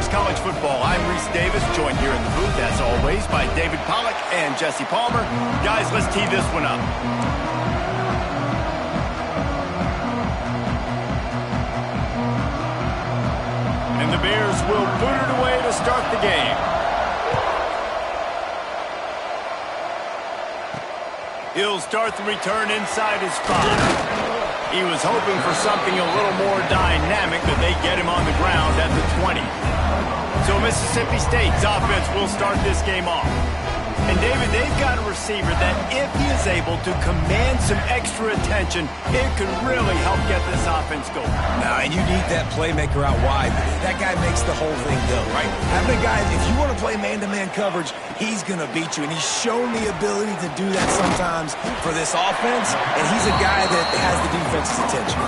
Covers college football. I'm Reese Davis, joined here in the booth, as always, by David Pollack and Jesse Palmer. Guys, let's tee this one up. And the Bears will boot it away to start the game. He'll start the return inside his 5. He was hoping for something a little more dynamic, but they get him on the ground at the 20. So Mississippi State's offense will start this game off. And David, they've got a receiver that if he is able to command some extra attention, it could really help get this offense going. Now, and you need that playmaker out wide. That guy makes the whole thing go, right? Having a guy, if you want to play man-to-man coverage, he's going to beat you. And he's shown the ability to do that sometimes for this offense. And he's a guy that has the defense's attention.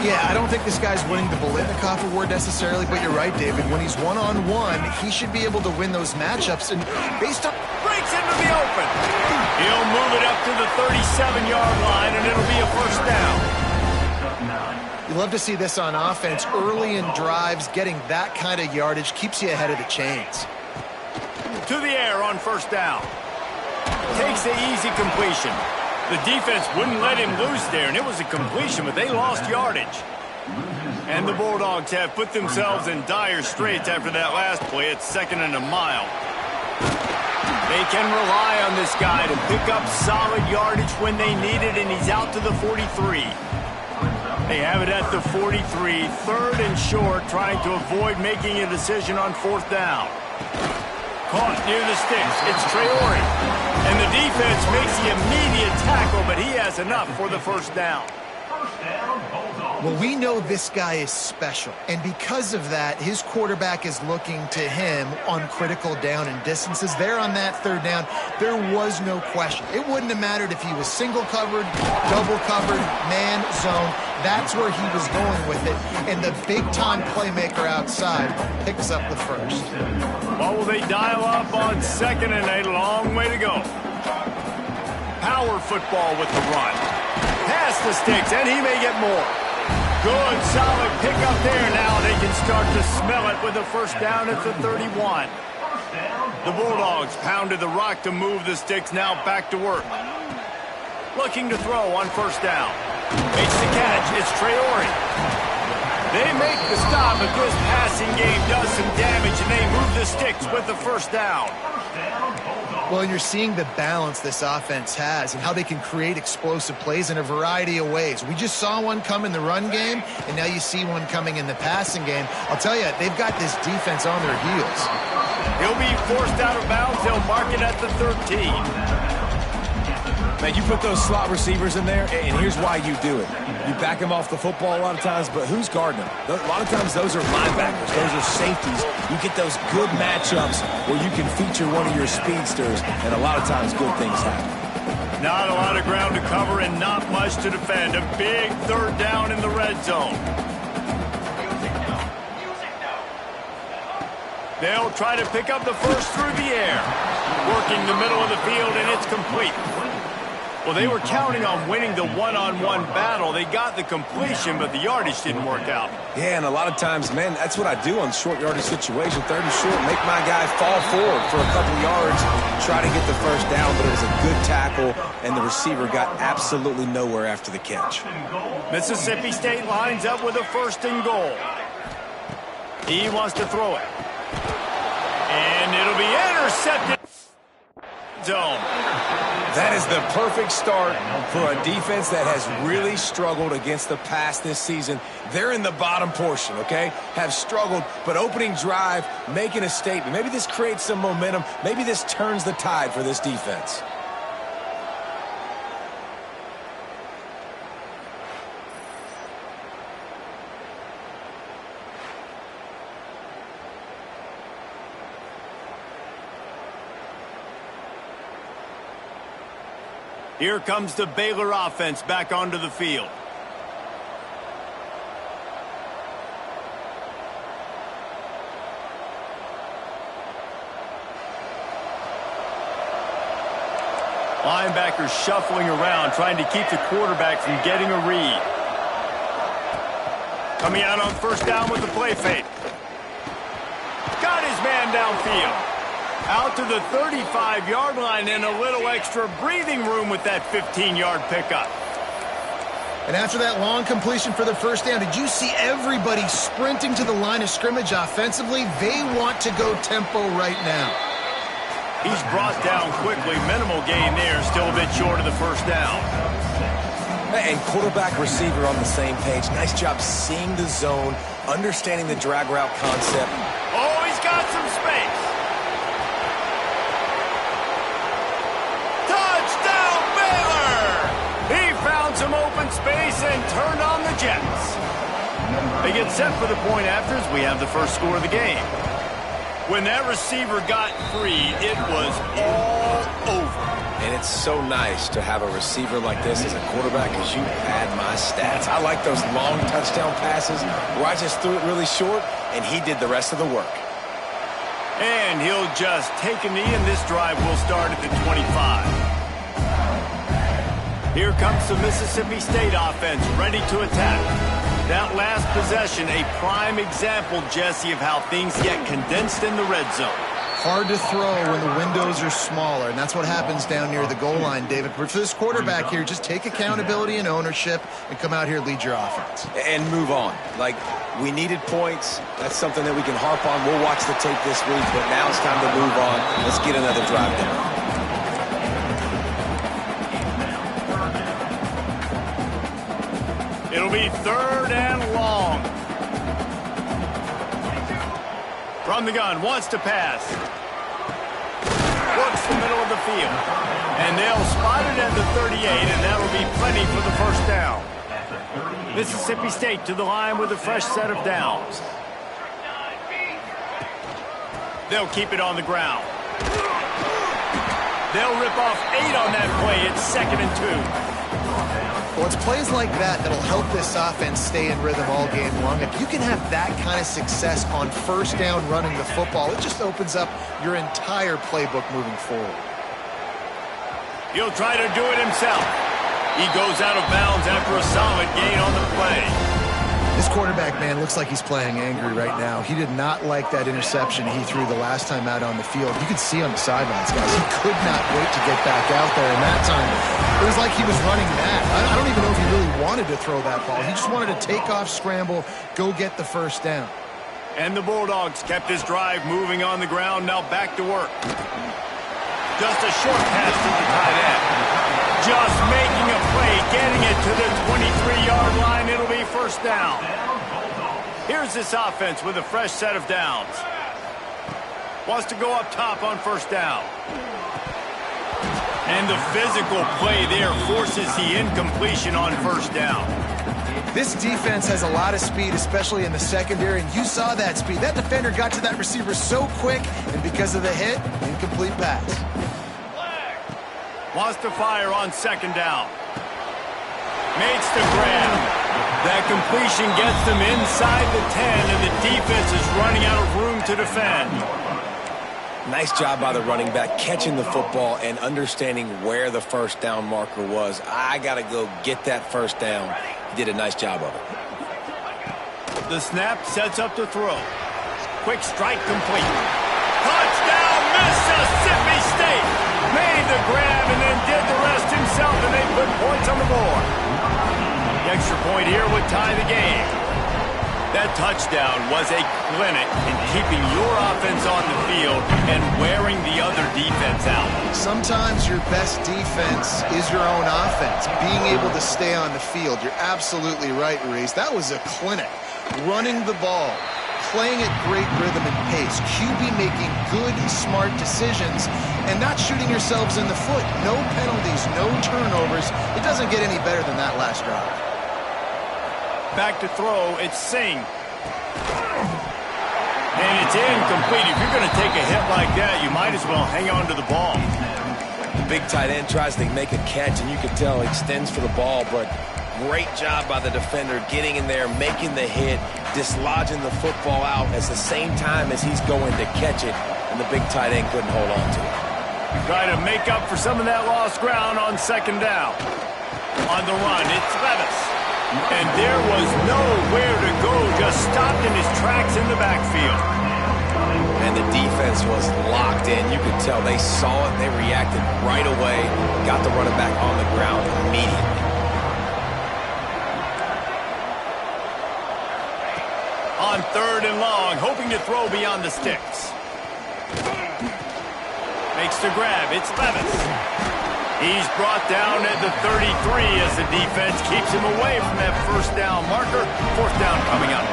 Yeah, I don't think this guy's winning the Biletnikoff award necessarily, but you're right, David. When he's one-on-one, he should be able to win those matchups. And based on... Breaks into the open. He'll move it up to the 37-yard line, and it'll be a first down. You love to see this on offense. Early in drives, getting that kind of yardage keeps you ahead of the chains. To the air on first down. Takes the easy completion. The defense wouldn't let him loose there, and it was a completion, but they lost yardage. And the Bulldogs have put themselves in dire straits after that last play. It's 2nd and a mile. They can rely on this guy to pick up solid yardage when they need it, and he's out to the 43. They have it at the 43, 3rd and short, trying to avoid making a decision on 4th down. Caught near the sticks. It's Traore. And the defense makes the immediate tackle, but he has enough for the first down. Well, we know this guy is special, and because of that, his quarterback is looking to him on critical down and distances. There on that 3rd down, there was no question. It wouldn't have mattered if he was single covered, double covered, man, zone. That's where he was going with it, and the big-time playmaker outside picks up the first. What will they dial up on 2nd and a long way to go? Power football with the run. Past the sticks, and he may get more. Good, solid pickup there. Now they can start to smell it with a first down at the 31. The Bulldogs pounded the rock to move the sticks, now back to work. Looking to throw on first down. Makes the catch. It's Traore. They make the stop, but this passing game does some damage, and they move the sticks with the first down. Well, you're seeing the balance this offense has and how they can create explosive plays in a variety of ways. We just saw one come in the run game, and now you see one coming in the passing game. I'll tell you, they've got this defense on their heels. He'll be forced out of bounds. They'll mark it at the 13. Man, you put those slot receivers in there, and here's why you do it. You back them off the football a lot of times, but who's guarding them? A lot of times those are linebackers. Those are safeties. You get those good matchups where you can feature one of your speedsters, and a lot of times good things happen. Not a lot of ground to cover and not much to defend. A big 3rd down in the red zone. They'll try to pick up the first through the air. Working the middle of the field, and it's complete. Well, they were counting on winning the one-on-one battle. They got the completion, but the yardage didn't work out. Yeah, and a lot of times, man, that's what I do on short yardage situation. 3rd and short, make my guy fall forward for a couple yards, try to get the first down, but it was a good tackle, and the receiver got absolutely nowhere after the catch. Mississippi State lines up with a 1st and goal. He wants to throw it. And it'll be intercepted. Zone. That is the perfect start for a defense that has really struggled against the pass this season. They're in the bottom portion, okay? Have struggled, but opening drive, making a statement. Maybe this creates some momentum. Maybe this turns the tide for this defense. Here comes the Baylor offense back onto the field. Linebackers shuffling around, trying to keep the quarterback from getting a read. Coming out on first down with the play fake. Got man downfield. Out to the 35-yard line and a little extra breathing room with that 15-yard pickup. And after that long completion for the first down, did you see everybody sprinting to the line of scrimmage offensively? They want to go tempo right now. He's brought down quickly. Minimal gain there. Still a bit short of the first down. And quarterback, receiver on the same page. Nice job seeing the zone, understanding the drag route concept. Oh, he's got some space. Touchdown, Baylor! He found some open space and turned on the Jets. They get set for the point afters. We have the first score of the game. When that receiver got free, it was all over. And it's so nice to have a receiver like this as a quarterback because you had my stats. I like those long touchdown passes where I just threw it really short and he did the rest of the work. And he'll just take a knee, and this drive will start at the 25. Here comes the Mississippi State offense ready to attack. That last possession, a prime example, Jesse, of how things get condensed in the red zone. Hard to throw when the windows are smaller, and that's what happens down near the goal line, David. But for this quarterback here, just take accountability and ownership and come out here and lead your offense. And move on. Like, we needed points. That's something that we can harp on. We'll watch the tape this week, but now it's time to move on. Let's get another drive down. It'll be 3rd and long. From the gun, wants to pass. Works the middle of the field. And they'll spot it at the 38, and that'll be plenty for the first down. Mississippi State to the line with a fresh set of downs. They'll keep it on the ground. They'll rip off 8 on that play. It's 2nd and 2. Well, it's plays like that that'll help this offense stay in rhythm all game long. If you can have that kind of success on first down running the football, it just opens up your entire playbook moving forward. He'll try to do it himself. He goes out of bounds after a solid gain on the play. This quarterback, man, looks like he's playing angry right now. He did not like that interception he threw the last time out on the field. You could see on the sidelines, guys. He could not wait to get back out there. And that time, it was like he was running mad. I don't even know if he really wanted to throw that ball. He just wanted to take off, scramble, go get the first down. And the Bulldogs kept this drive moving on the ground. Now back to work. Just a short pass to the tight end. Just making a play, getting it to the 23-yard line. It'll be first down. Here's this offense with a fresh set of downs. Wants to go up top on first down. And the physical play there forces the incompletion on first down. This defense has a lot of speed, especially in the secondary, and you saw that speed. That defender got to that receiver so quick, and because of the hit, incomplete pass. Wants to fire on second down. Makes the grab. That completion gets them inside the 10, and the defense is running out of room to defend. Nice job by the running back, catching the football and understanding where the first down marker was. I got to go get that first down. He did a nice job of it. The snap sets up to throw. Quick strike complete. Touchdown, Mississippi State! Made the grab and then did the rest himself, and they put points on the board. The extra point here would tie the game. That touchdown was a clinic in keeping your offense on the field and wearing the other defense out. Sometimes your best defense is your own offense, being able to stay on the field. You're absolutely right, Reese. That was a clinic. Running the ball, playing at great rhythm and pace, QB making good, smart decisions, and not shooting yourselves in the foot. No penalties, no turnovers. It doesn't get any better than that last drive. Back to throw, it's Singh. And it's incomplete. If you're going to take a hit like that, you might as well hang on to the ball. The big tight end tries to make a catch, and you can tell he extends for the ball, but great job by the defender getting in there, making the hit, dislodging the football out at the same time as he's going to catch it, and the big tight end couldn't hold on to it. Try to make up for some of that lost ground on second down. On the run, it's Levis. And there was nowhere to go, just stopped in his tracks in the backfield. And the locked in. You could tell they saw it. They reacted right away. Got the running back on the ground immediately. On 3rd and long, hoping to throw beyond the sticks. Makes the grab. It's Levis. He's brought down at the 33 as the defense keeps him away from that first down marker. 4th down coming up.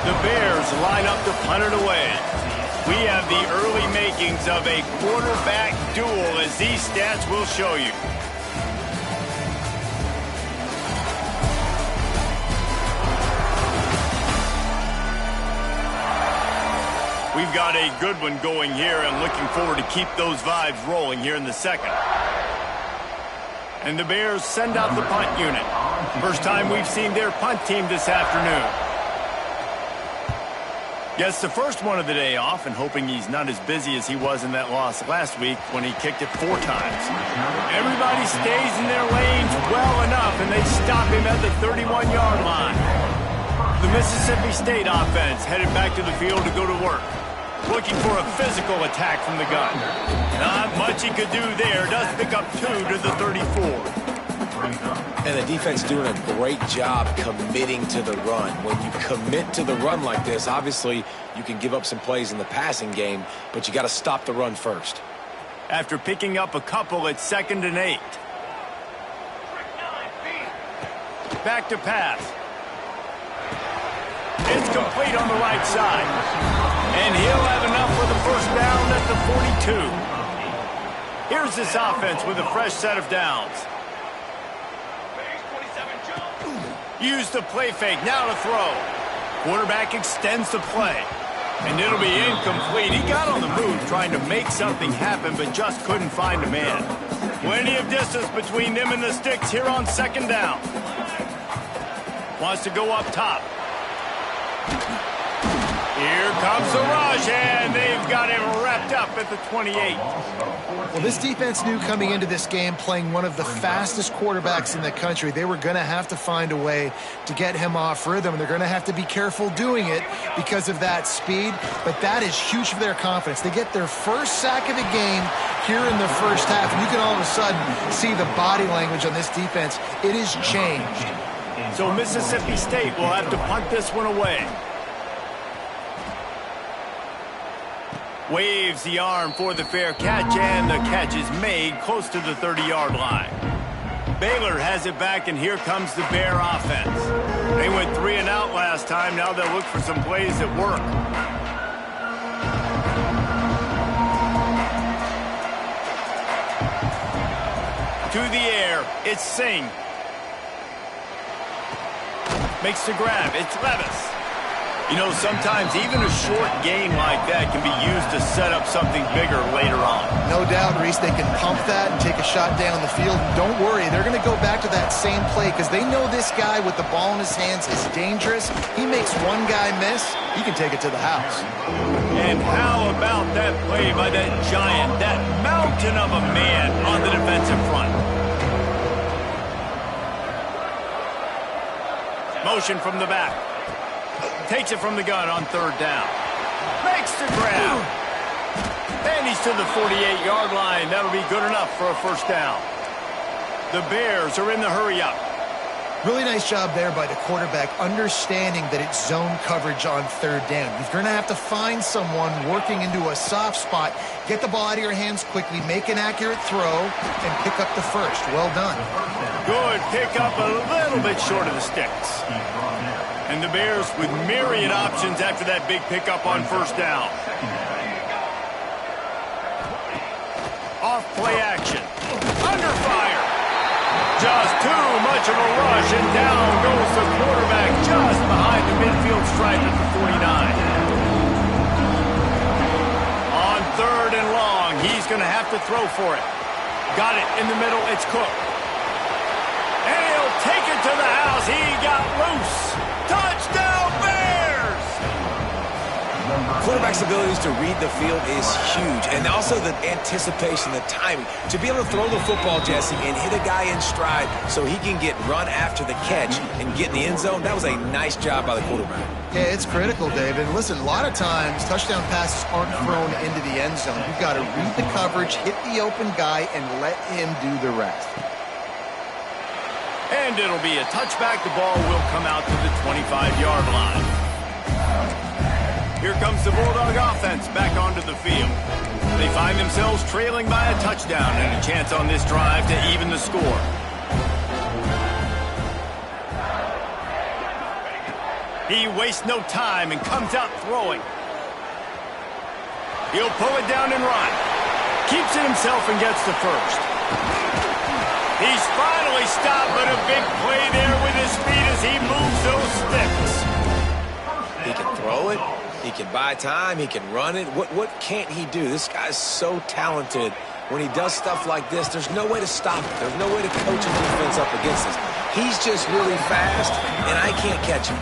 The Bears line up to punt it away. We have the early makings of a quarterback duel, as these stats will show you. We've got a good one going here and looking forward to keep those vibes rolling here in the second. And the Bears send out the punt unit. First time we've seen their punt team this afternoon. Gets the first one of the day off and hoping he's not as busy as he was in that loss last week when he kicked it 4 times. Everybody stays in their lanes well enough and they stop him at the 31-yard line. The Mississippi State offense headed back to the field to go to work. Looking for a physical attack from the gun. Not much he could do there. Does pick up 2 to the 34. And the defense doing a great job committing to the run. When you commit to the run like this, obviously you can give up some plays in the passing game, but you got to stop the run first. After picking up a couple at 2nd and 8. Back to pass. It's complete on the right side. And he'll have enough for the first down at the 42. Here's this offense with a fresh set of downs. Use the play fake, now to throw. Quarterback extends the play. And it'll be incomplete. He got on the move trying to make something happen, but just couldn't find a man. Plenty of distance between them and the sticks here on 2nd down. Wants to go up top. Here comes the rush, and they've got him wrapped up at the 28. Well, this defense knew coming into this game, playing one of the fastest quarterbacks in the country, they were going to have to find a way to get him off rhythm. They're going to have to be careful doing it because of that speed, but that is huge for their confidence. They get their first sack of the game here in the first half, and you can all of a sudden see the body language on this defense. It has changed. So Mississippi State will have to punt this one away. Waves the arm for the fair catch, and the catch is made close to the 30-yard line. Baylor has it back, and here comes the Bear offense. They went 3 and out last time. Now they'll look for some plays that work. To the air, it's Singh. Makes the grab, it's Levis. You know, sometimes even a short gain like that can be used to set up something bigger later on. No doubt, Reese, they can pump that and take a shot down the field. Don't worry, they're going to go back to that same play because they know this guy with the ball in his hands is dangerous. He makes one guy miss, he can take it to the house. And how about that play by that giant, that mountain of a man on the defensive front? Motion from the back. Takes it from the gun on 3rd down. Makes the grab. And he's to the 48-yard line. That'll be good enough for a first down. The Bears are in the hurry-up. Really nice job there by the quarterback, understanding that it's zone coverage on 3rd down. You're going to have to find someone working into a soft spot, get the ball out of your hands quickly, make an accurate throw, and pick up the first. Well done. Good pick up, a little bit short of the sticks. And the Bears with myriad options after that big pickup on 1st down. Off play action. Under fire. Just too much of a rush, and down goes the quarterback just behind the midfield stripe at the 49. On 3rd and long, he's going to have to throw for it. Got it in the middle, it's Cook. And he'll take it to the house. He got loose. Touchdown, Bears! quarterback's abilities to read the field is huge, and also the anticipation, the timing. To be able to throw the football, Jesse, and hit a guy in stride so he can get run after the catch and get in the end zone, that was a nice job by the quarterback. Yeah, it's critical, David. Listen, a lot of times touchdown passes aren't thrown into the end zone. You've got to read the coverage, hit the open guy, and let him do the rest. And it'll be a touchback. The ball will come out to the 25-yard line. Here comes the Bulldog offense back onto the field. They find themselves trailing by a touchdown and a chance on this drive to even the score. He wastes no time and comes out throwing. He'll pull it down and run. Keeps it himself and gets the first. He's finally stopped, but a big play there with his feet as he moves those sticks. He can throw it. He can buy time. He can run it. What can't he do? This guy's so talented. When he does stuff like this, there's no way to stop it. There's no way to coach a defense up against this. He's just really fast, and I can't catch him.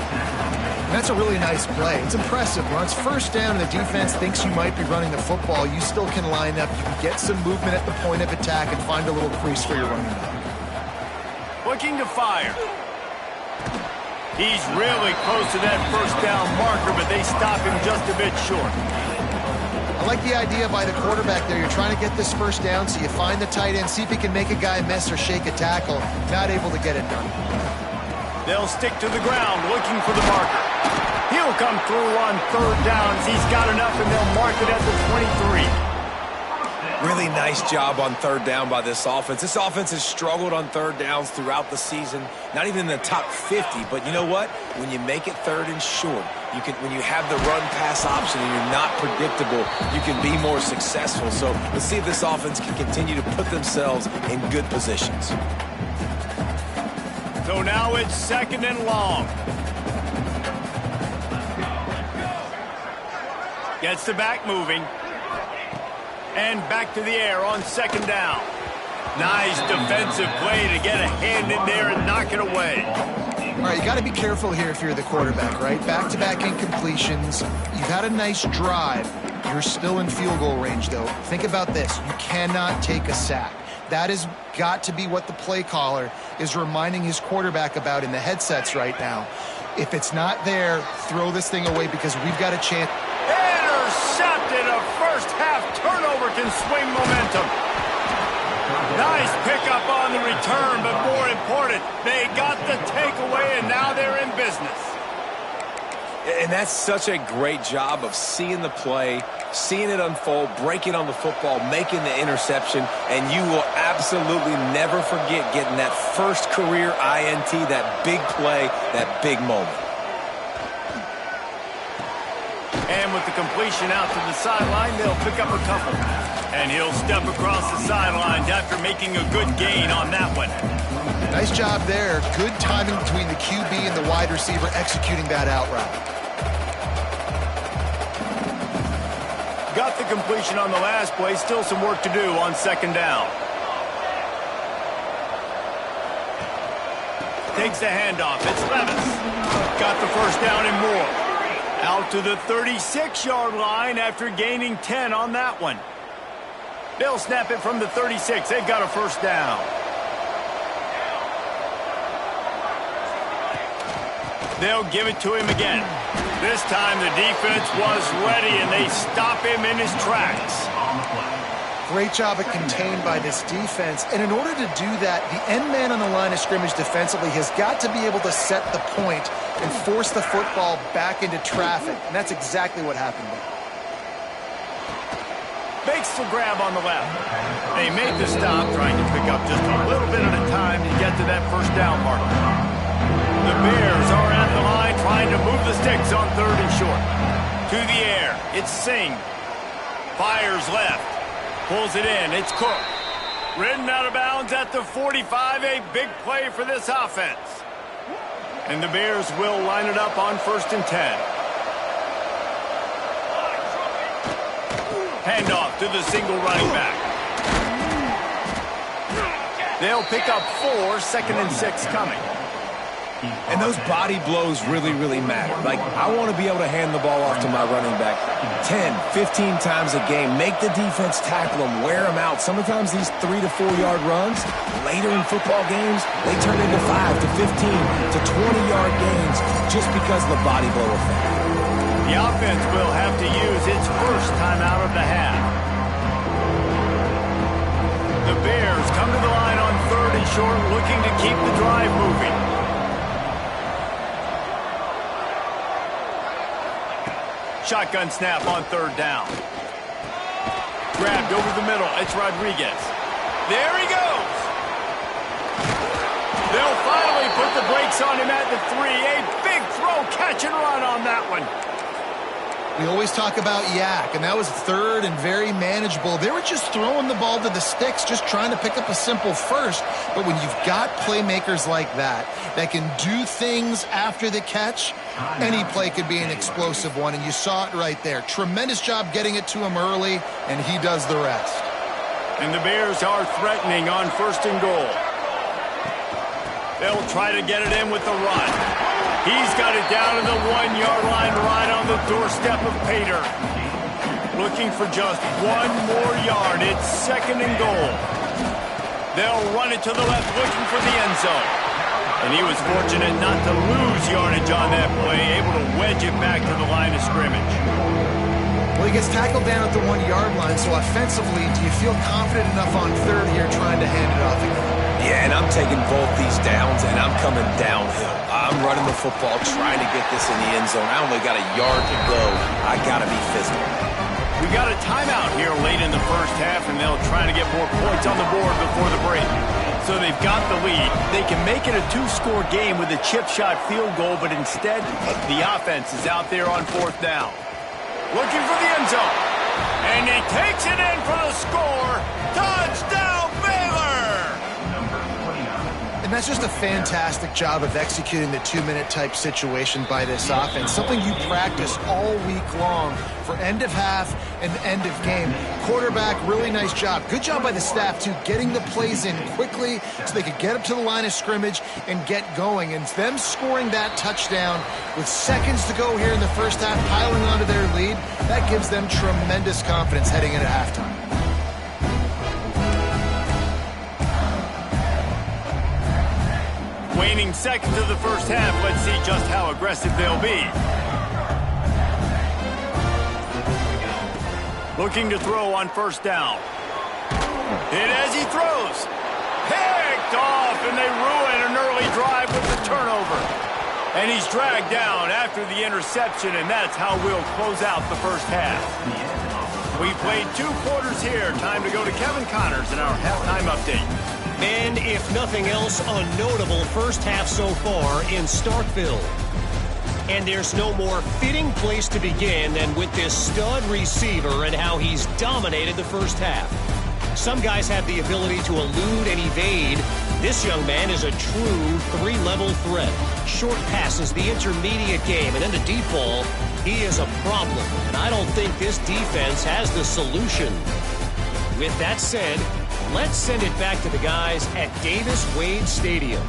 That's a really nice play. It's impressive. When it's first down and the defense thinks you might be running the football, you still can line up. You can get some movement at the point of attack and find a little crease for your running back. Looking to fire. He's really close to that first down marker, but they stop him just a bit short. I like the idea by the quarterback there. You're trying to get this first down, so you find the tight end, see if he can make a guy miss or shake a tackle. Not able to get it done. They'll stick to the ground looking for the marker. He'll come through on third downs. He's got enough, and they'll mark it at the 23. Really nice job on third down by this offense. This offense has struggled on third downs throughout the season. Not even in the top 50, but you know what? When you make it third and short, when you have the run-pass option and you're not predictable, you can be more successful. So let's see if this offense can continue to put themselves in good positions. So now it's second and long. Gets the back moving. And back to the air on second down. Nice defensive play to get a hand in there and knock it away. All right, you got to be careful here if you're the quarterback, right? Back-to-back incompletions. You've had a nice drive. You're still in field goal range, though. Think about this. You cannot take a sack. That has got to be what the play caller is reminding his quarterback about in the headsets right now. If it's not there, throw this thing away because we've got a chance. Intercepted. A first-half turnover can swing momentum. Nice pickup on the return, but more important, they got the takeaway, and now they're in business. And that's such a great job of seeing the play, seeing it unfold, breaking on the football, making the interception, and you will absolutely never forget getting that first career INT, that big play, that big moment. And with the completion out to the sideline, they'll pick up a couple. And he'll step across the sidelines after making a good gain on that one. Nice job there. Good timing between the QB and the wide receiver executing that out route. Got the completion on the last play. Still some work to do on second down. Takes the handoff. It's Levis. Got the first down and more. Out to the 36-yard line after gaining 10 on that one. They'll snap it from the 36. They've got a first down. They'll give it to him again. This time the defense was ready, and they stop him in his tracks. Great job at contained by this defense. And in order to do that, the end man on the line of scrimmage defensively has got to be able to set the point and force the football back into traffic. And that's exactly what happened there. Makes the grab on the left. They made the stop, trying to pick up just a little bit at a time to get to that first down mark. The Bears are at the line trying to move the sticks on third and short. To the air, it's Singh. Fires left. Pulls it in. It's Cook. Ridden out of bounds at the 45. A big play for this offense. And the Bears will line it up on first and 10. Handoff to the single running back. They'll pick up 4, second and 6 coming. And those body blows really, really matter. Like, I want to be able to hand the ball off to my running back 10, 15 times a game. Make the defense tackle them, wear them out. Sometimes these 3 to 4 yard runs, later in football games, they turn into 5 to 15 to 20-yard gains just because of the body blow effect. The offense will have to use its first timeout of the half. The Bears come to the line on 3rd and short, looking to keep the drive moving. Shotgun snap on 3rd down. Grabbed over the middle. It's Rodriguez. There he goes. They'll finally put the brakes on him at the 3. A big throw, catch and run on that one. We always talk about yak, and that was 3rd and very manageable. They were just throwing the ball to the sticks, just trying to pick up a simple first. But when you've got playmakers like that can do things after the catch, any play could be an explosive one, and you saw it right there. Tremendous job getting it to him early, and he does the rest. And the Bears are threatening on 1st and goal. They'll try to get it in with the run. He's got it down to the 1-yard line right on the doorstep of Pater. Looking for just 1 more yard. It's 2nd and goal. They'll run it to the left, looking for the end zone. And he was fortunate not to lose yardage on that play, able to wedge it back to the line of scrimmage. Well, he gets tackled down at the 1-yard line, so offensively, do you feel confident enough on 3rd here trying to hand it off again? Yeah, and I'm taking both these downs, and I'm coming downhill. I'm running the football, trying to get this in the end zone. I only got a yard to go. I got to be physical. We got a timeout here late in the first half, and they'll try to get more points on the board before the break. So they've got the lead. They can make it a 2-score game with a chip shot field goal, but instead, the offense is out there on 4th down. Looking for the end zone. And he takes it in for the score. Touchdown, Baylor! And that's just a fantastic job of executing the 2-minute type situation by this offense. Something you practice all week long for end of half and end of game. Quarterback, really nice job. Good job by the staff, too, getting the plays in quickly so they could get up to the line of scrimmage and get going. And them scoring that touchdown with seconds to go here in the first half, piling onto their lead, that gives them tremendous confidence heading into halftime. Waning seconds of the first half, let's see just how aggressive they'll be. Looking to throw on 1st down. Hit as he throws. Picked off, and they ruin an early drive with the turnover. And he's dragged down after the interception, and that's how we'll close out the first half. We played 2 quarters here. Time to go to Kevin Connors in our halftime update. And if nothing else, a notable first half so far in Starkville. And there's no more fitting place to begin than with this stud receiver and how he's dominated the first half. Some guys have the ability to elude and evade. This young man is a true 3-level threat. Short passes, the intermediate game, and then the deep ball, he is a problem. And I don't think this defense has the solution. With that said, let's send it back to the guys at Davis-Wade Stadium.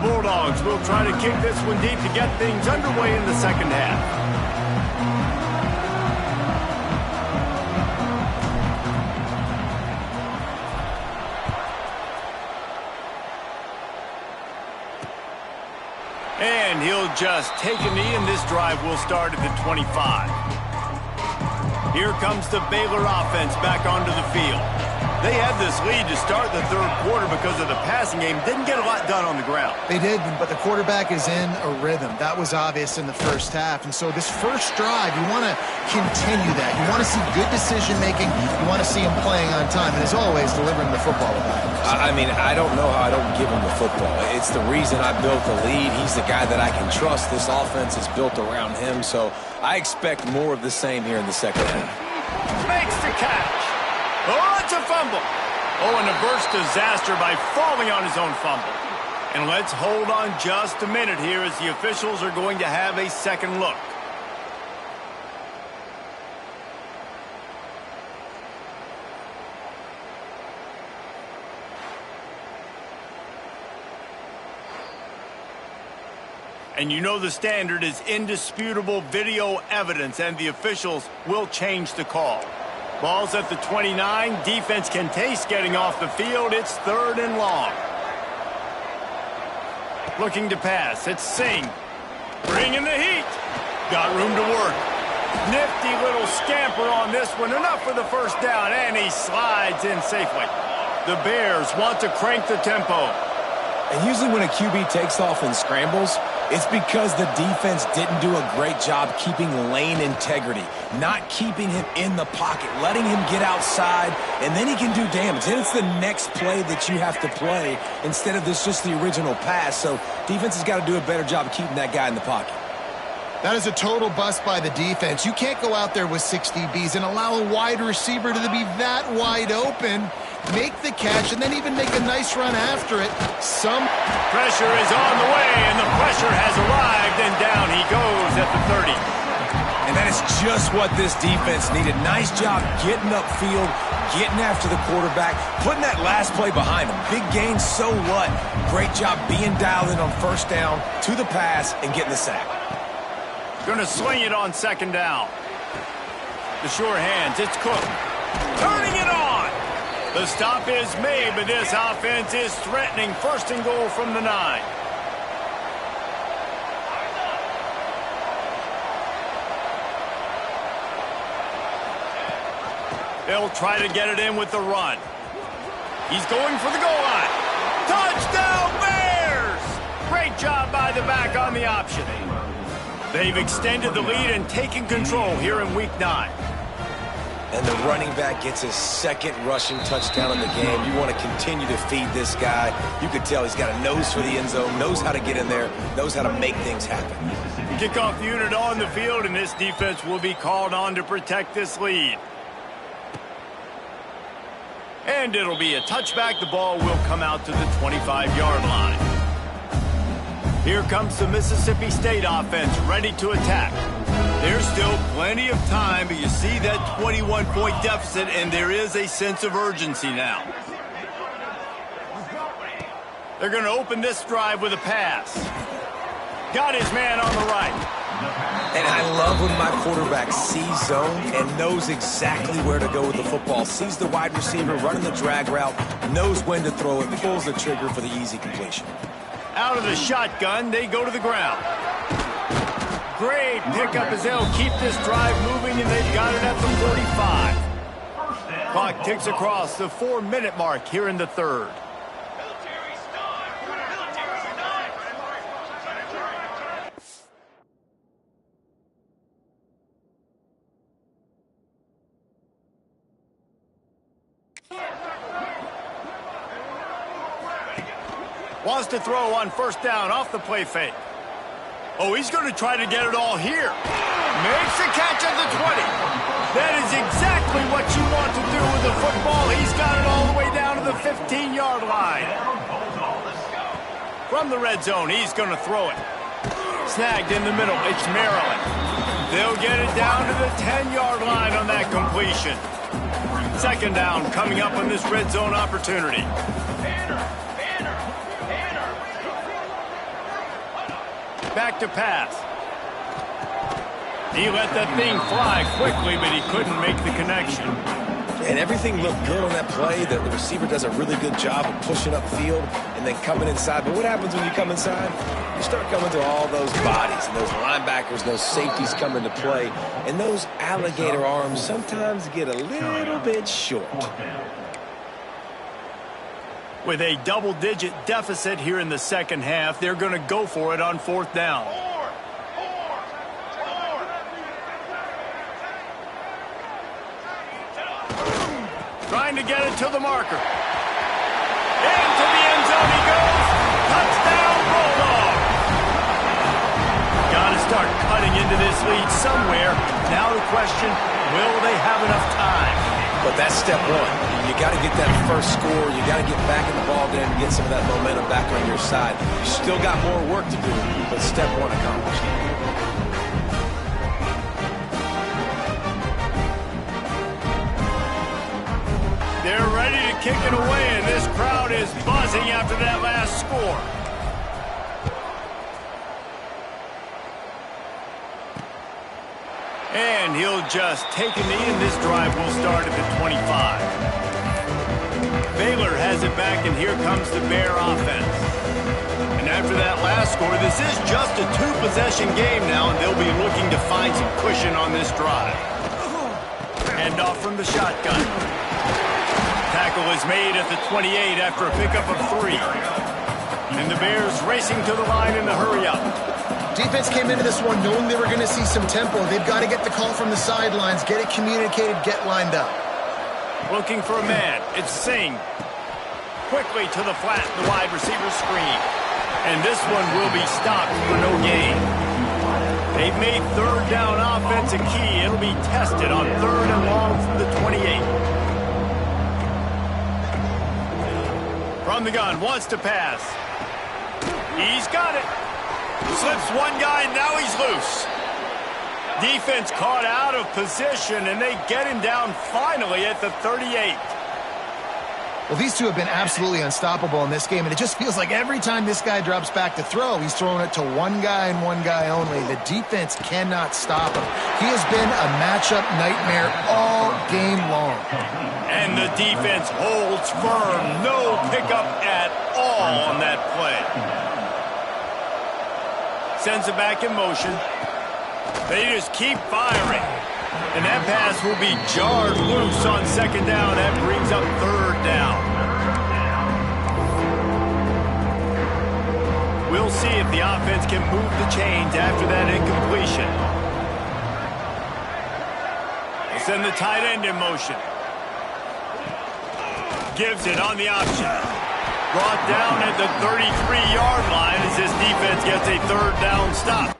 Bulldogs will try to kick this one deep to get things underway in the second half. And he'll just take a knee, and this drive will start at the 25. Here comes the Baylor offense back onto the field. They had this lead to start the third quarter because of the passing game. Didn't get a lot done on the ground. They did, but the quarterback is in a rhythm. That was obvious in the first half. And so this first drive, you want to continue that. You want to see good decision-making. You want to see him playing on time. And as always, delivering the football with that. I mean, I don't know how I don't give him the football. It's the reason I built the lead. He's the guy that I can trust. This offense is built around him. So I expect more of the same here in the second half. Makes the catch. Oh, it's a fumble. Oh, and a burst disaster by falling on his own fumble. And let's hold on just a minute here as the officials are going to have a second look. And you know the standard is indisputable video evidence, and the officials will change the call. Ball's at the 29. Defense can taste getting off the field. It's 3rd and long. Looking to pass. It's Singh. Bringing the heat. Got room to work. Nifty little scamper on this one. Enough for the first down, and he slides in safely. The Bears want to crank the tempo. And usually when a QB takes off and scrambles, it's because the defense didn't do a great job keeping lane integrity, not keeping him in the pocket, letting him get outside, and then he can do damage. Then it's the next play that you have to play instead of this just the original pass. So defense has got to do a better job of keeping that guy in the pocket. That is a total bust by the defense. You can't go out there with 60 Bs and allow a wide receiver to be that wide open, make the catch, and then even make a nice run after it. Some pressure is on the way, and the pressure has arrived, and down he goes at the 30. And that is just what this defense needed. Nice job getting upfield, getting after the quarterback, putting that last play behind him. Big gain, so what? Great job being dialed in on first down, to the pass, and getting the sack. Going to swing it on second down. The sure hands, it's Cook. Turning it on. The stop is made, but this offense is threatening. 1st and goal from the 9. They'll try to get it in with the run. He's going for the goal line. Touchdown, Bears! Great job by the back on the option. They've extended the lead and taken control here in Week 9. And the running back gets his 2nd rushing touchdown in the game. You want to continue to feed this guy. You can tell he's got a nose for the end zone, knows how to get in there, knows how to make things happen. Kickoff unit on the field, and this defense will be called on to protect this lead. And it'll be a touchback. The ball will come out to the 25-yard line. Here comes the Mississippi State offense ready to attack. There's still plenty of time, but you see that 21-point deficit, and there is a sense of urgency now. They're going to open this drive with a pass. Got his man on the right. And I love when my quarterback sees zone and knows exactly where to go with the football. Sees the wide receiver running the drag route, knows when to throw it, pulls the trigger for the easy completion. Out of the shotgun, they go to the ground. Great pickup as they'll keep this drive moving, and they've got it at the 45. Clock ticks across the 4-minute mark here in the 3rd. Wants to throw on first down off the play fake. Oh, he's going to try to get it all here. Makes the catch at the 20. That is exactly what you want to do with the football. He's got it all the way down to the 15-yard line. From the red zone, he's going to throw it. Snagged in the middle. It's Maryland. They'll get it down to the 10-yard line on that completion. 2nd down coming up on this red zone opportunity. Back to pass. He let that thing fly quickly, but he couldn't make the connection. And everything looked good on that play. The receiver does a really good job of pushing upfield and then coming inside. But what happens when you come inside? You start coming to all those bodies and those linebackers, those safeties come into play. And those alligator arms sometimes get a little bit short. With a double-digit deficit here in the second half, they're going to go for it on fourth down. Trying to get it to the marker. Into the end zone he goes. Touchdown, Bulldog. Got to start cutting into this lead somewhere. Now the question, will they have enough time? But that's step one. You got to get that first score. You got to get back in the ball game and get some of that momentum back on your side. You still got more work to do, but step one accomplished. They're ready to kick it away, and this crowd is buzzing after that last score. And he'll just take a knee, and this drive will start at the 25. Baylor has it back, and here comes the Bear offense. And after that last score, this is just a two-possession game now, and they'll be looking to find some cushion on this drive. Hand off from the shotgun. Tackle is made at the 28 after a pickup of 3. And the Bears racing to the line in the hurry-up. Defense came into this one knowing they were going to see some tempo. They've got to get the call from the sidelines, get it communicated, get lined up. Looking for a man. It's Singh. Quickly to the flat, the wide receiver screen. And this one will be stopped for no gain. They've made third down offense a key. It'll be tested on third and long from the 28. From the gun, wants to pass. He's got it. Slips one guy, now he's loose. Defense caught out of position, and they get him down finally at the 38. Well, these two have been absolutely unstoppable in this game, and it just feels like every time this guy drops back to throw, he's throwing it to one guy and one guy only. The defense cannot stop him. He has been a matchup nightmare all game long. And the defense holds firm. No pickup at all on that play. Sends it back in motion. They just keep firing. And that pass will be jarred loose on second down. That brings up third down. We'll see if the offense can move the chains after that incompletion. They send the tight end in motion. Gives it on the option. Brought down at the 33-yard line as this defense gets a third down stop.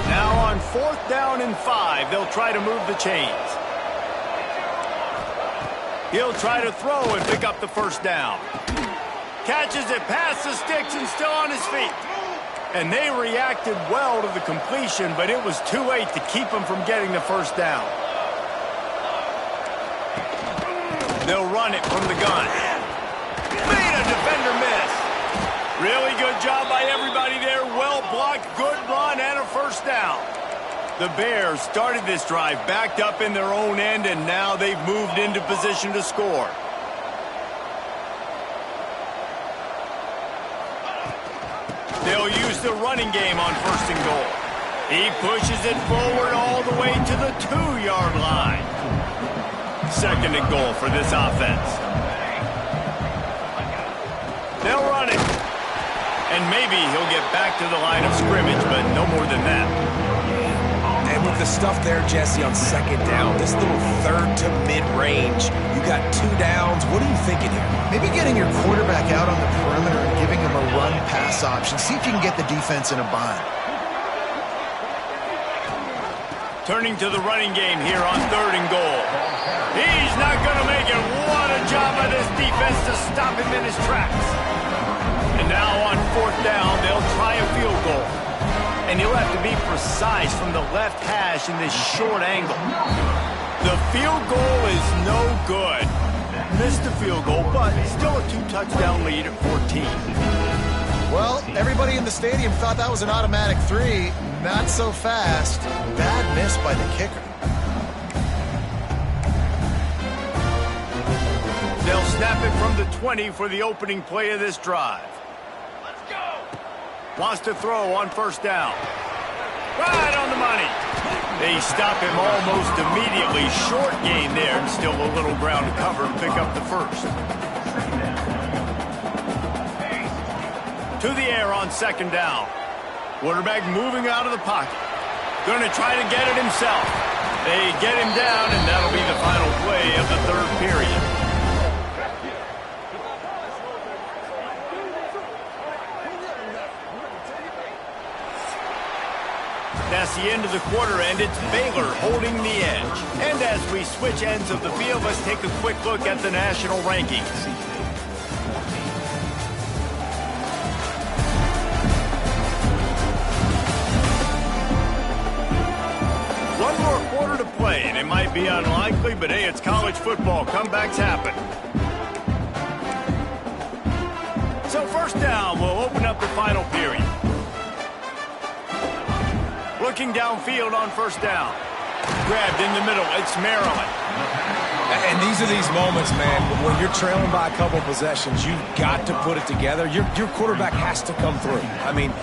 Now on fourth down and 5, they'll try to move the chains. He'll try to throw and pick up the first down. Catches it past the sticks and still on his feet. And they reacted well to the completion, but it was too late to keep him from getting the first down. They'll run it from the gun. Made a defender miss. Really good job by everybody there. Well blocked, good run, and a first down. The Bears started this drive backed up in their own end, and now they've moved into position to score. They'll use the running game on first and goal. He pushes it forward all the way to the 2-yard line. Second and goal for this offense. They'll run it. And maybe he'll get back to the line of scrimmage, but no more than that. And with the stuff there, Jesse, on second down, this little third to mid-range, you got 2 downs. What are you thinking here? Maybe getting your quarterback out on the perimeter and giving him a run-pass option. See if you can get the defense in a bind. Turning to the running game here on third and goal. He's not going to make it. What a job by this defense to stop him in his tracks. And now on fourth down, they'll try a field goal. And he'll have to be precise from the left hash in this short angle. The field goal is no good. Missed the field goal, but still a 2-touchdown lead at 14. Well, everybody in the stadium thought that was an automatic 3. Not so fast. Bad miss by the kicker. They'll snap it from the 20 for the opening play of this drive. Let's go. Wants to throw on first down. Right on the money. They stop him almost immediately. Short gain there, and still a little ground to cover and pick up the first. To the air on second down. Quarterback moving out of the pocket. Going to try to get it himself. They get him down, and that'll be the final play of the third period. That's the end of the quarter, and it's Baylor holding the edge. And as we switch ends of the field, let's take a quick look at the national rankings. One more quarter to play, and it might be unlikely, but hey, it's college football. Comebacks happen. So first down, we'll open up the final period. Looking downfield on first down. Grabbed in the middle. It's Maryland. And these are these moments, man, when you're trailing by a couple possessions, you've got to put it together. Your quarterback has to come through. I mean,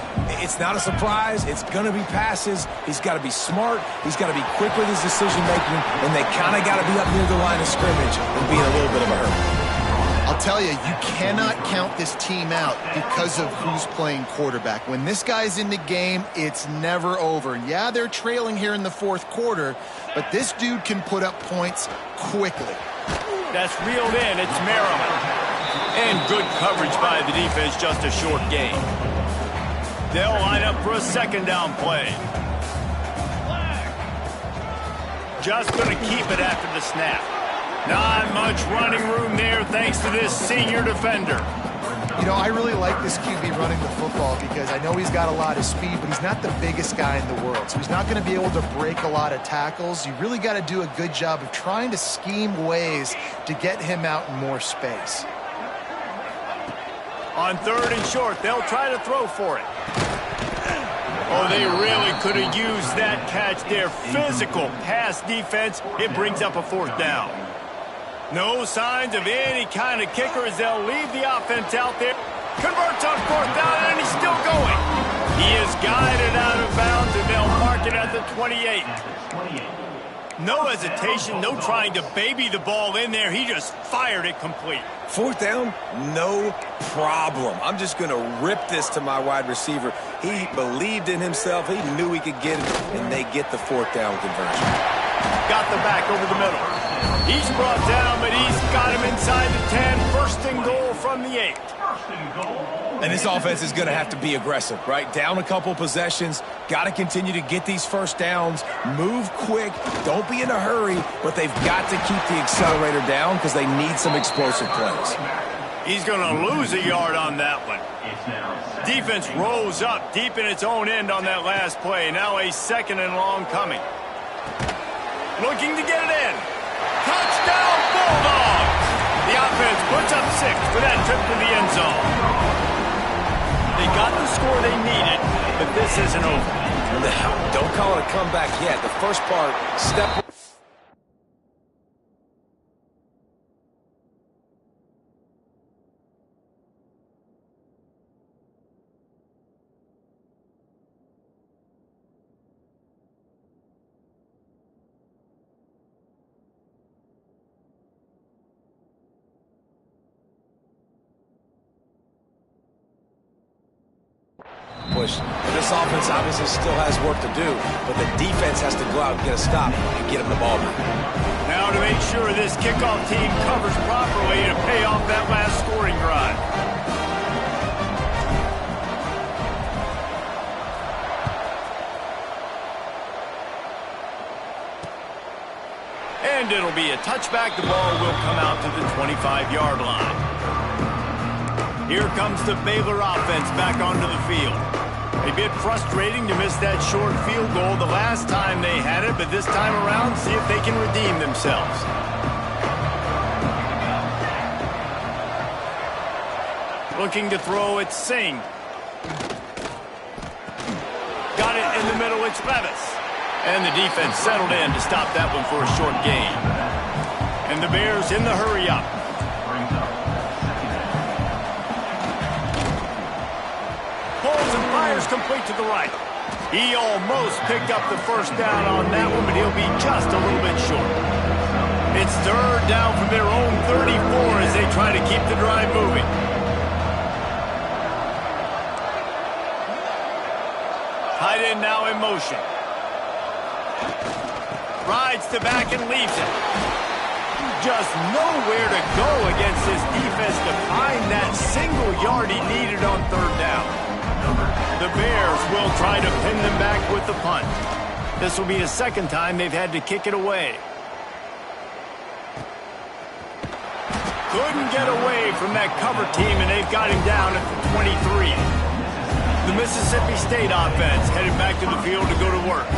it's not a surprise. It's going to be passes. He's got to be smart. He's got to be quick with his decision-making, and they kind of got to be up near the line of scrimmage and be in a little bit of a hurry. I'll tell you, you cannot count this team out because of who's playing quarterback. When this guy's in the game, it's never over. Yeah, they're trailing here in the fourth quarter, but this dude can put up points quickly. That's reeled in. It's Maryland. And good coverage by the defense, just a short gain. They'll line up for a second down play. Just going to keep it after the snap. Not much running room there thanks to this senior defender. You know, I really like this QB running the football because I know he's got a lot of speed, but he's not the biggest guy in the world. So he's not going to be able to break a lot of tackles. You really got to do a good job of trying to scheme ways to get him out in more space. On third and short, they'll try to throw for it. Oh, they really could have used that catch there. Physical pass defense. It brings up a fourth down. No signs of any kind of kicker as they'll leave the offense out there. Converts on fourth down, and he's still going. He is guided out of bounds, and they'll mark it at the 28. No hesitation, no trying to baby the ball in there. He just fired it complete. Fourth down, no problem. I'm just going to rip this to my wide receiver. He believed in himself. He knew he could get it, and they get the fourth down conversion. Got the back over the middle. He's brought down, but he's got him inside the 10. First and goal from the 8. And this offense is going to have to be aggressive, right? Down a couple possessions. Got to continue to get these first downs. Move quick. Don't be in a hurry, but they've got to keep the accelerator down because they need some explosive plays. He's going to lose a yard on that one. Defense rolls up deep in its own end on that last play. Now a second and long coming. Looking to get it in. Touchdown, Bulldogs! The offense puts up 6 for that trip to the end zone. They got the score they needed, but this isn't over. Don't call it a comeback yet. The first part, step. Push. This offense obviously still has work to do, but the defense has to go out and get a stop and get him the ball back. Now to make sure this kickoff team covers properly to pay off that last scoring drive. And it'll be a touchback. The ball will come out to the 25-yard line. Here comes the Baylor offense back onto the field. A bit frustrating to miss that short field goal the last time they had it, but this time around, see if they can redeem themselves. Looking to throw, it's Singh. Got it in the middle, it's Levis. And the defense settled in to stop that one for a short gain. And the Bears in the hurry up. Pulls and fires complete to the right. He almost picked up the first down on that one, but he'll be just a little bit short. It's third down from their own 34 as they try to keep the drive moving. Tight end now in motion. Rides to back and leaves it. Just nowhere to go against this defense to find that single yard he needed on third down. The Bears will try to pin them back with the punt. This will be the second time they've had to kick it away. Couldn't get away from that cover team, and they've got him down at the 23. The Mississippi State offense headed back to the field to go to work.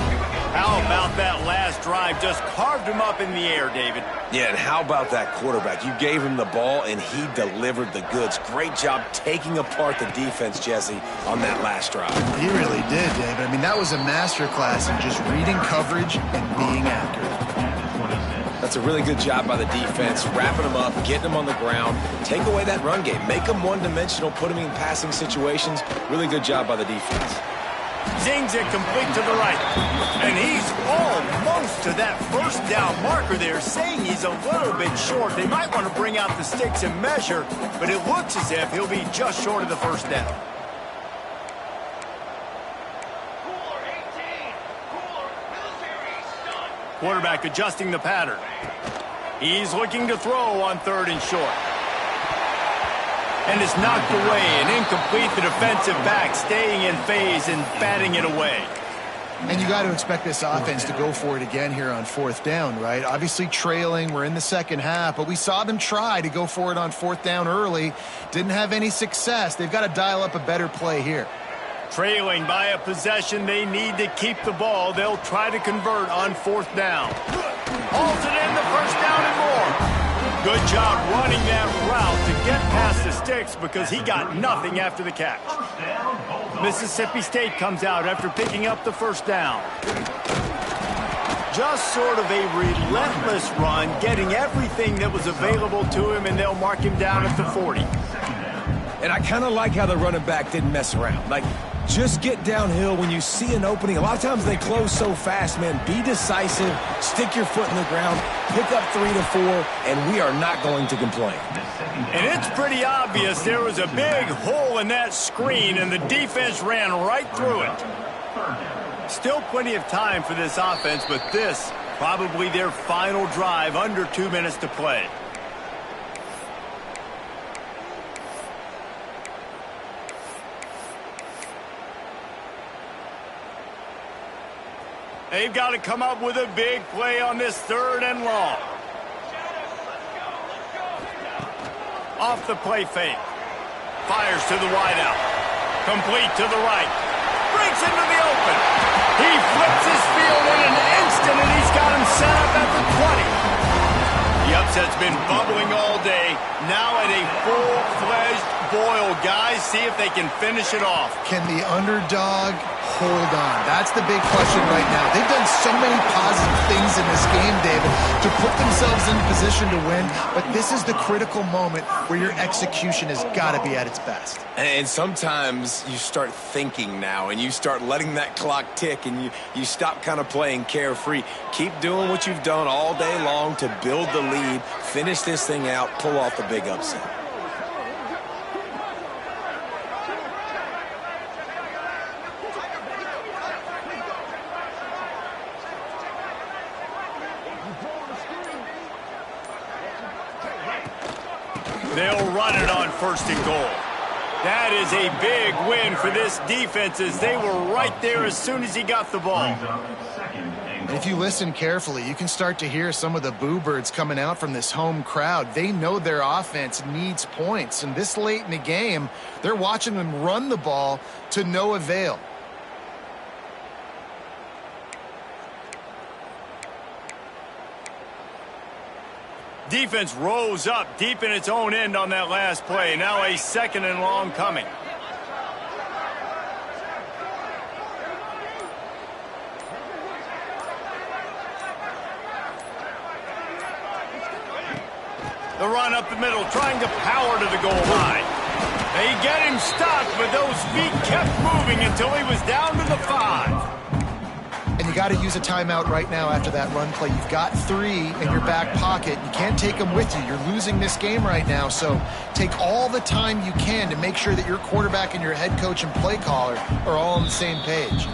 How about that last drive? Just carved him up in the air, David. Yeah, and how about that quarterback? You gave him the ball, and he delivered the goods. Great job taking apart the defense, Jesse, on that last drive. He really did, David. I mean, that was a masterclass in just reading coverage and being accurate. That's a really good job by the defense, wrapping them up, getting them on the ground. Take away that run game. Make them one-dimensional, put them in passing situations. Really good job by the defense. Zings it complete to the right. And he's almost to that first down marker there, saying he's a little bit short. They might want to bring out the sticks and measure, but it looks as if he'll be just short of the first down. Quarterback adjusting the pattern. He's looking to throw on third and short. And it's knocked away and incomplete. The defensive back staying in phase and batting it away. And you got to expect this offense to go for it again here on fourth down, right? Obviously trailing, we're in the second half, but we saw them try to go for it on fourth down early. Didn't have any success. They've got to dial up a better play here. Trailing by a possession, they need to keep the ball. They'll try to convert on fourth down. Hauls it in, the first down and more. Good job running that route to get past the sticks because he got nothing after the catch. Mississippi State comes out after picking up the first down. Just sort of a relentless run, getting everything that was available to him, and they'll mark him down at the 40. And I kind of like how the running back didn't mess around. Like, just get downhill when you see an opening. A lot of times they close so fast, man. Be decisive, stick your foot in the ground, pick up 3 to 4, and we are not going to complain. And it's pretty obvious there was a big hole in that screen, and the defense ran right through it. Still plenty of time for this offense, but this probably their final drive, under 2 minutes to play. They've got to come up with a big play on this third and long. Off the play fake. Fires to the wideout. Complete to the right. Breaks into the open. He flips his field in an instant, and he's got him set up at the 20. The upset's been bubbling all day. Now at a full-fledged boil. Guys, see if they can finish it off. Can the underdog hold on? That's the big question right now. They've done so many positive things in this game, David, to put themselves in position to win, but this is the critical moment where your execution has got to be at its best. And sometimes you start thinking now, and you start letting that clock tick, and you stop kind of playing carefree. Keep doing what you've done all day long to build the lead, finish this thing out, pull off the big upset. They'll run it on first and goal. That is a big win for this defense as they were right there as soon as he got the ball. If you listen carefully, you can start to hear some of the boo birds coming out from this home crowd. They know their offense needs points, and this late in the game, they're watching them run the ball to no avail. Defense rose up deep in its own end on that last play. Now a second and long coming. The run up the middle, trying to power to the goal line. They get him stopped, but those feet kept moving until he was down to the 5. And you got to use a timeout right now after that run play. You've got 3 in your back pocket. You can't take them with you. You're losing this game right now, so take all the time you can to make sure that your quarterback and your head coach and play caller are all on the same page.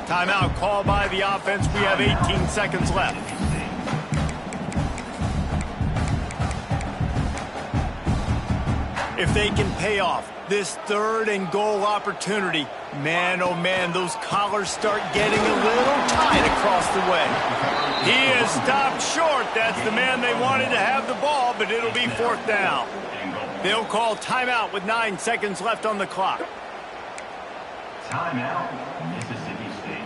Timeout called by the offense. We have 18 seconds left. If they can pay off this 3rd and goal opportunity, man, oh man, those collars start getting a little tight across the way. He is stopped short. That's the man they wanted to have the ball, but it'll be 4th down. They'll call timeout with 9 seconds left on the clock. Timeout, Mississippi State.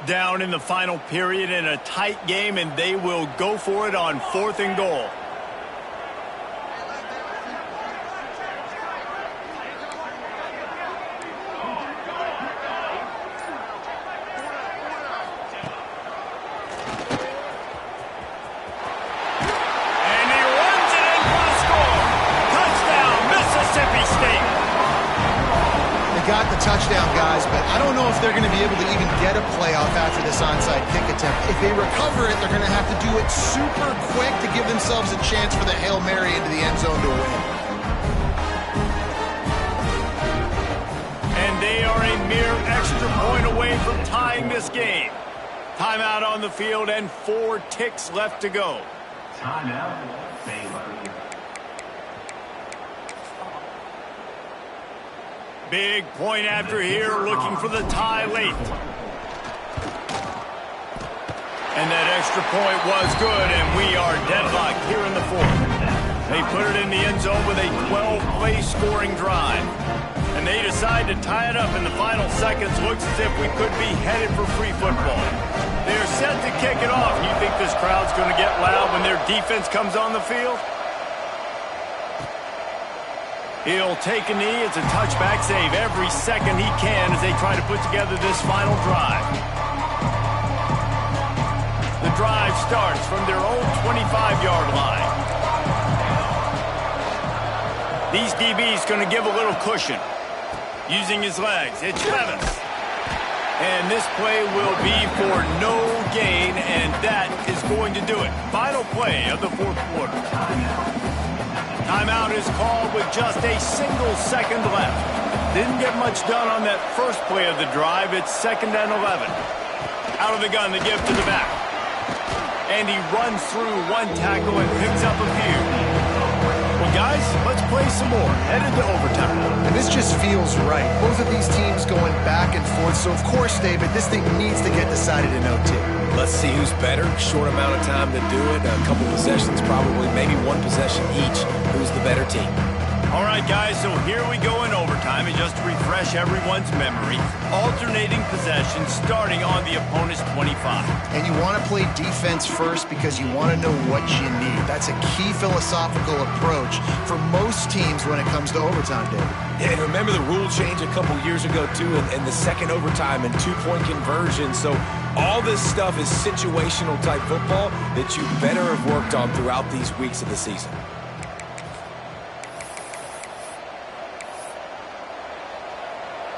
Down in the final period in a tight game, and they will go for it on 4th and goal. And he runs it in for the score. Touchdown, Mississippi State. They got the touchdown, guys, but I don't know if they're going to be able to even get a playoff after this onside kick attempt. If they recover it, they're going to have to do it super quick to give themselves a chance for the Hail Mary into the end zone to win. And they are a mere extra point away from tying this game. Timeout on the field and 4 ticks left to go. Timeout, Baylor. Big point after here, looking for the tie late. And that extra point was good, and we are deadlocked here in the 4th. They put it in the end zone with a 12-play scoring drive. And they decide to tie it up in the final seconds. Looks as if we could be headed for free football. They're set to kick it off. You think this crowd's going to get loud when their defense comes on the field? He'll take a knee. It's a touchback save every second he can as they try to put together this final drive. The drive starts from their own 25-yard line. These DBs going to give a little cushion. Using his legs, it's Levis. And this play will be for no gain, and that is going to do it. Final play of the 4th quarter. Timeout is called with just a single second left. Didn't get much done on that first play of the drive. It's 2nd and 11. Out of the gun, the give to the back. And he runs through 1 tackle and picks up a few. Well, guys, let's play some more. Headed to overtime. And this just feels right. Both of these teams going back and forth. So, of course, David, this thing needs to get decided in OT. Let's see who's better. Short amount of time to do it. A couple possessions, probably maybe 1 possession each. Who's the better team? All right, guys, so here we go in overtime. And just to refresh everyone's memory, alternating possessions starting on the opponent's 25. And you want to play defense first because you want to know what you need. That's a key philosophical approach for most teams when it comes to overtime, David. Yeah, and remember the rule change a couple years ago, too, and the second overtime and 2-point conversion. So all this stuff is situational type football that you better have worked on throughout these weeks of the season.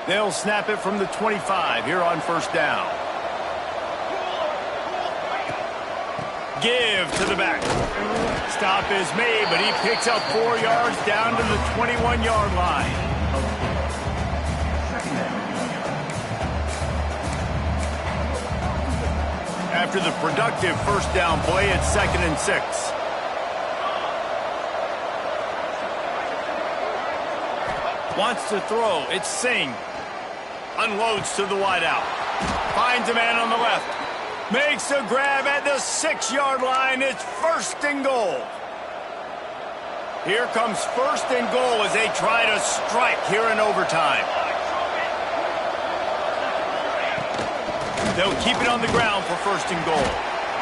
They'll snap it from the 25 here on 1st down. Give to the back. Stop is made, but he picks up 4 yards down to the 21-yard line. After the productive 1st down play, it's 2nd and 6. Wants to throw. It's Singh. Unloads to the wideout. Finds a man on the left. Makes a grab at the 6-yard line. It's 1st and goal. Here comes 1st and goal as they try to strike here in overtime. They'll keep it on the ground for 1st and goal.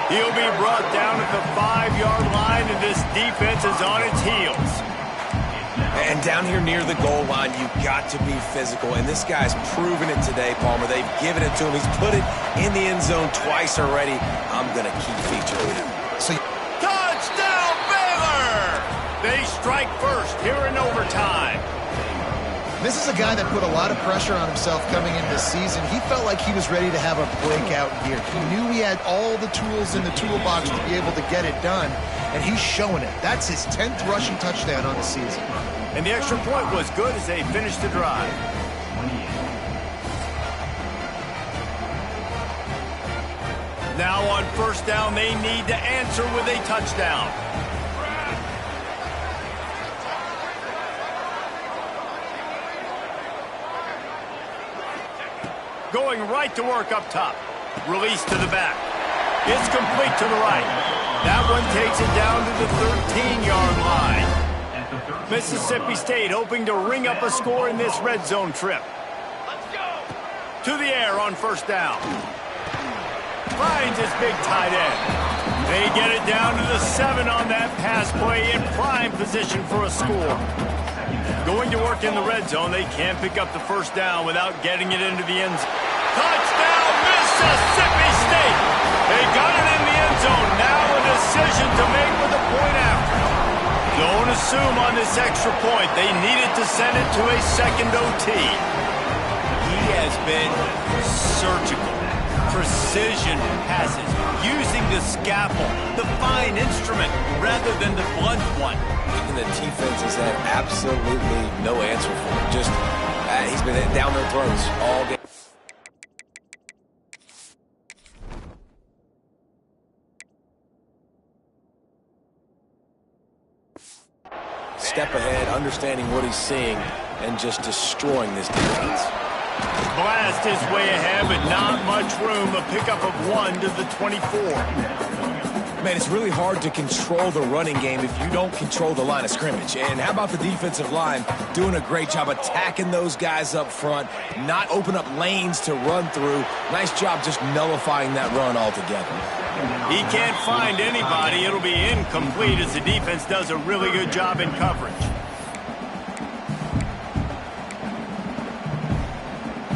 He'll be brought down at the 5-yard line, and this defense is on its heels. And down here near the goal line, you've got to be physical. And this guy's proven it today, Palmer. They've given it to him. He's put it in the end zone twice already. I'm going to keep featuring him. Touchdown! They strike first here in overtime. This is a guy that put a lot of pressure on himself coming into this season. He felt like he was ready to have a breakout year. He knew he had all the tools in the toolbox to be able to get it done, and he's showing it. That's his 10th rushing touchdown on the season. And the extra point was good as they finished the drive. Now on first down, they need to answer with a touchdown. Going right to work up top. Release to the back. It's complete to the right. That one takes it down to the 13-yard line. Mississippi State hoping to ring up a score in this red zone trip. Let's go. To the air on first down. Finds his big tight end. They get it down to the 7 on that pass play in prime position for a score. Going to work in the red zone, they can't pick up the first down without getting it into the end zone. Touchdown, Mississippi State! They got it in the end zone. Now a decision to make with a point after. Don't assume on this extra point. They needed to send it to a second OT. He has been surgical. Precision passes, using the scalpel, the fine instrument, rather than the blunt one. And the defense has had absolutely no answer for him. Just, he's been down their throats all game. Step ahead, understanding what he's seeing, and just destroying this defense. Blast his way ahead, but not much room. A pickup of 1 to the 24. Man, it's really hard to control the running game if you don't control the line of scrimmage. And how about the defensive line doing a great job attacking those guys up front, not open up lanes to run through. Nice job just nullifying that run altogether. He can't find anybody. It'll be incomplete as the defense does a really good job in coverage.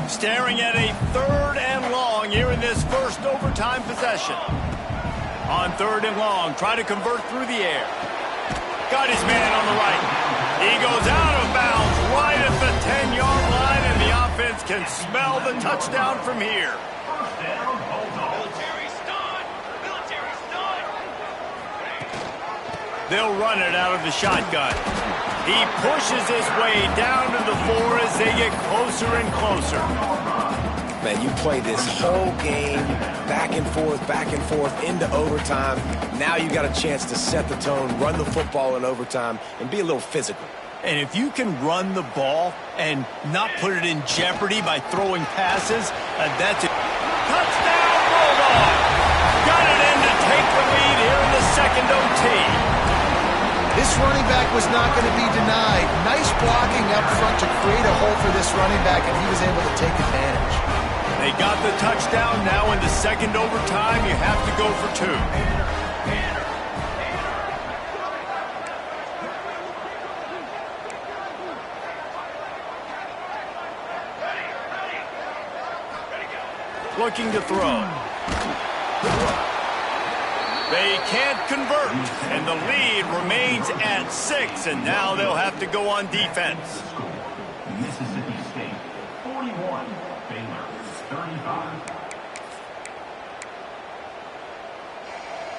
Staring at a 3rd and long here in this first overtime possession. On 3rd and long, try to convert through the air. Got his man on the right. He goes out of bounds right at the 10-yard line, and the offense can smell the touchdown from here. They'll run it out of the shotgun. He pushes his way down to the 4 as they get closer and closer. Man, you play this whole game back and forth into overtime. Now you got a chance to set the tone, run the football in overtime, and be a little physical. And if you can run the ball and not put it in jeopardy by throwing passes, that's it. Touchdown, Bulldog! Got it in to take the lead here in the second OT. This running back was not going to be denied. Nice blocking up front to create a hole for this running back, and he was able to take advantage. They got the touchdown. Now in the second overtime, you have to go for 2. Looking to throw. They can't convert, and the lead remains at 6, and now they'll have to go on defense. Mississippi State, 41. Baylor, 35.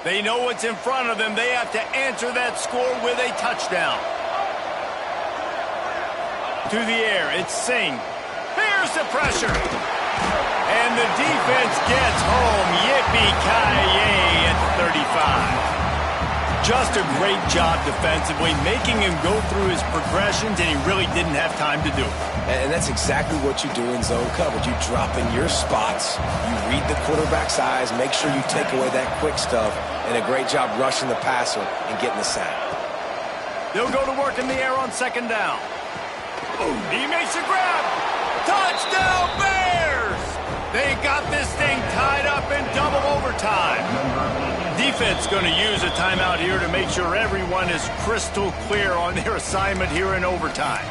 They know what's in front of them. They have to answer that score with a touchdown. To the air, it's Singh. Here's the pressure. And the defense gets home. Yippee-ki-yay at the 35. Just a great job defensively, making him go through his progressions, and he really didn't have time to do it. And that's exactly what you do in zone coverage. You drop in your spots, you read the quarterback's eyes, make sure you take away that quick stuff, and a great job rushing the passer and getting the sack. They'll go to work in the air on second down. He makes a grab. Touchdown, Bears! They got this thing tied up in double overtime. Defense going to use a timeout here to make sure everyone is crystal clear on their assignment here in overtime.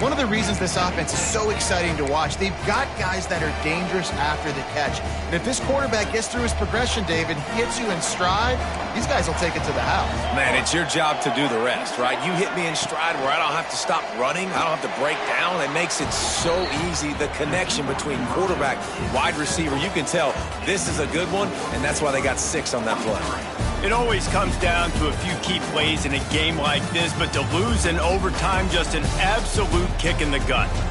One of the reasons this offense is so exciting to watch, they've got guys that are dangerous after the catch. And if this quarterback gets through his progression, David, hits you in stride, these guys will take it to the house. Man, it's your job to do the rest, right? You hit me in stride where I don't have to stop running. I don't have to break down. It makes it so easy, the connection between quarterback, wide receiver. You can tell this is a good one, and that's why they got 6 on that play. It always comes down to a few key plays in a game like this, but to lose in overtime, just an absolute kick in the gut.